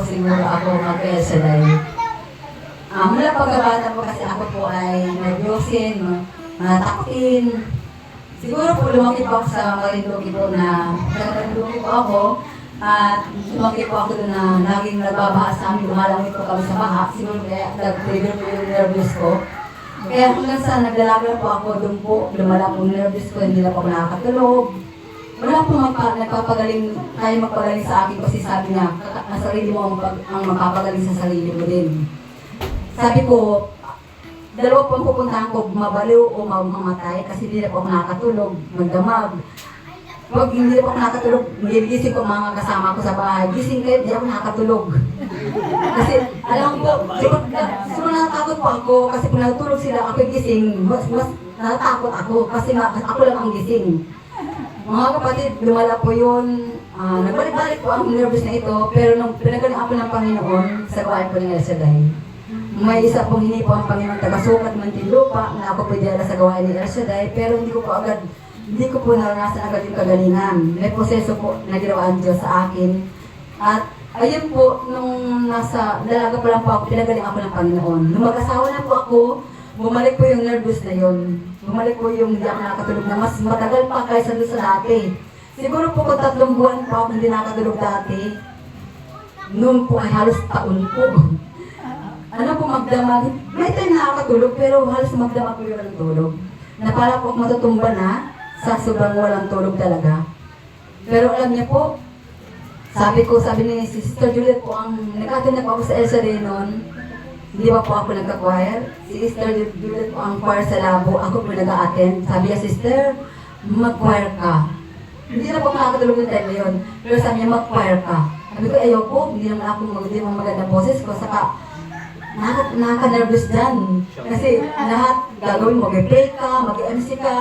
siguro ako mag-Elsaday. Mula pagkabata po kasi ako po ay nervyosin, matakotin. Siguro po lumaki po ako sa Marinduque po na Marinduque po ako. At lumaki po ako doon na laging nagbabaha sa amin, lumalamig po kami sa baha. Siguro kaya nag-trigger po yung nervous ko. Kaya hanggang sa naglalaban po ako doon po, lumala po yung nervous ko, hindi na po ako nakakatulog. Wala po nagpapagaling, kaya magpagaling sa akin kasi sabi niya, ang sarili mo ang magpapagaling sa sarili mo din. Sabi ko, dalawa po ang pupuntahan ko, mabaliw o mamamatay kasi hindi na po ako nakakatulog, magdamag. Pag hindi na po ako nakatulog, gigising ko mga kasama ko sa bahay. Gising kayo, hindi ako nakatulog. Kasi, alam ko, siguro natatakot po ako kasi kung natulog sila, ako gising, mas natatakot ako kasi ako lang ang gising. Mga kapatid, lumala po yun. Nagbalik-balik po ang nervous na ito, pero nung pinagaling ako ng Panginoon, sa gawain po ng Elsaday. May isa pong hini po ang Panginoon taga-sukat Mantinlupa na ako po dala sa gawain ng Elsaday, pero hindi ko po naranasan agad yung kagalingan. May proseso po na ginawa ang Diyos sa akin. At ayun po, nung nasa dalaga pa lang po ako, pinagaling ako ng Panginoon. Nung mag-asawa na po ako, bumalik po yung nervous na yun. Bumalik po yung hindi ako nakatulog na mas matagal pa kaysa doon sa dati. Siguro po kung 3 buwan po ako hindi nakatulog dati. Noon po ay halos taon po. Ano po magdamag? May time nakakatulog pero halos magdamag po yung walang tulog. Na para po matutumba na sa sobrang walang tulog talaga. Pero alam niya po, sabi ni Sister Juliet po, nag-attend na po ako sa Elsaday noon. Hindi ba po ako nagka-choir? Si Sister Juliet po ang choir sa labo, ako po nag-attend. Sabi niya, Sister, mag-choir ka. Hindi na po makakatulog yung time na yun. Pero sabi niya, mag-choir ka. Sabi ko, ayoko, hindi naman ako magandang boses ko. Saka, nakaka-nervous dyan. Kasi lahat gagawin, mag-pray ka, mag-MC ka,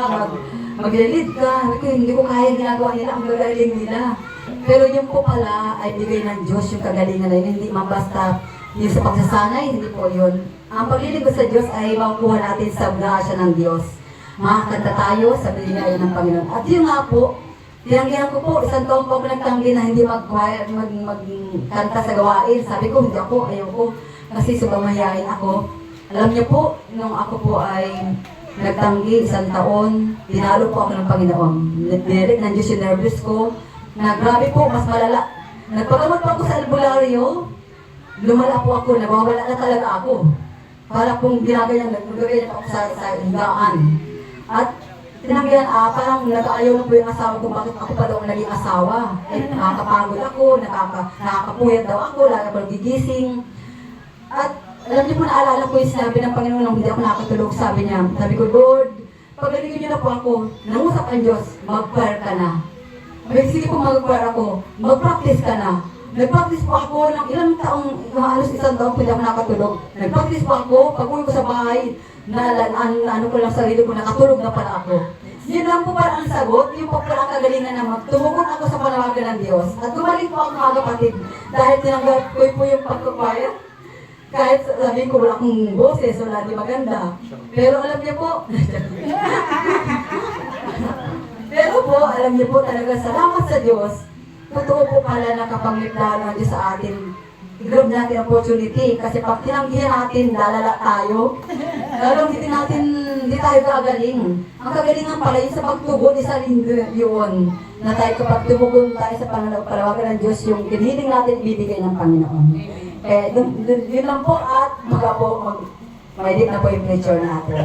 mag-lead ka. Hindi ko kaya ginagawa nila, ang gagaling nila. Pero yung po pala ay bigay ng Diyos yung kagalingan na yun. Hindi man basta yung sa pagsasanay, hindi po yun. Ang paglilingkod sa Diyos ay makukuha natin sa grasya ng Diyos. Makakanta tayo sa binigay ng Panginoon. At yun nga po, tinanggihan ko po, 1 taon po ako nagtanggi na hindi magkanta sa gawain. Sabi ko, hindi ako, ayoko. Kasi sumamayain ako. Alam niyo po, nung ako po ay nagtanggi 1 taon, dinalo po ako ng Panginoon. Direct ng Diyos yung nervous ko. Na grabe po, mas malala. Nagpagamot po ako sa albularyo. Lumala po ako, nagwawala na talaga ako. Para pong ginagayan ako sa higaan. At tinanggihan, parang nag-aayaw na po yung asawa ko, bakit ako pa daw ang naging asawa. Eh, nakakapagod ako, nakakapuyat daw ako, lagi ako nagigising. At alam niyo po, naalala ko yung sinabi ng Panginoon nung hindi ako nakatulog. Sabi ko, Lord, pagalingan niyo na po ako, nangusap ang Diyos, mag-choir ka na. Sige po, mag-choir ako, mag-practice ka na. Nag-practice po ako ng ilang taong, halos 1 taon po hindi ako nakatulog. Nag-practice po ako, pag-uwi ko sa bahay, ano ko lang sarili ko, nakatulog na pala ako. Yun lang po pala ang sagot, yung po pala ang kagalingan na tumugon ako sa panawagan ng Diyos. At gumaling po ako mga kapatid, dahil tinanggap ko po yung pagkakwaya. Kahit sabihin ko wala akong boses, wala di maganda. Pero alam niyo po, alam niyo po talaga, salamat sa Diyos. Totoo po pala na kapangyarihan ng Diyos sa atin. I-grab natin ang opportunity kasi pag tinanggihan natin, lalala tayo. Lalo hindi tayo gagaling. Ang kagalingan pala yung sa pagtugon, isa rin yun. Na tayo kapag tumugon tayo sa panawagan ng Diyos, yung kiniling natin, ibibigay ng Panginoon. Yun lang po at may na po yung picture natin.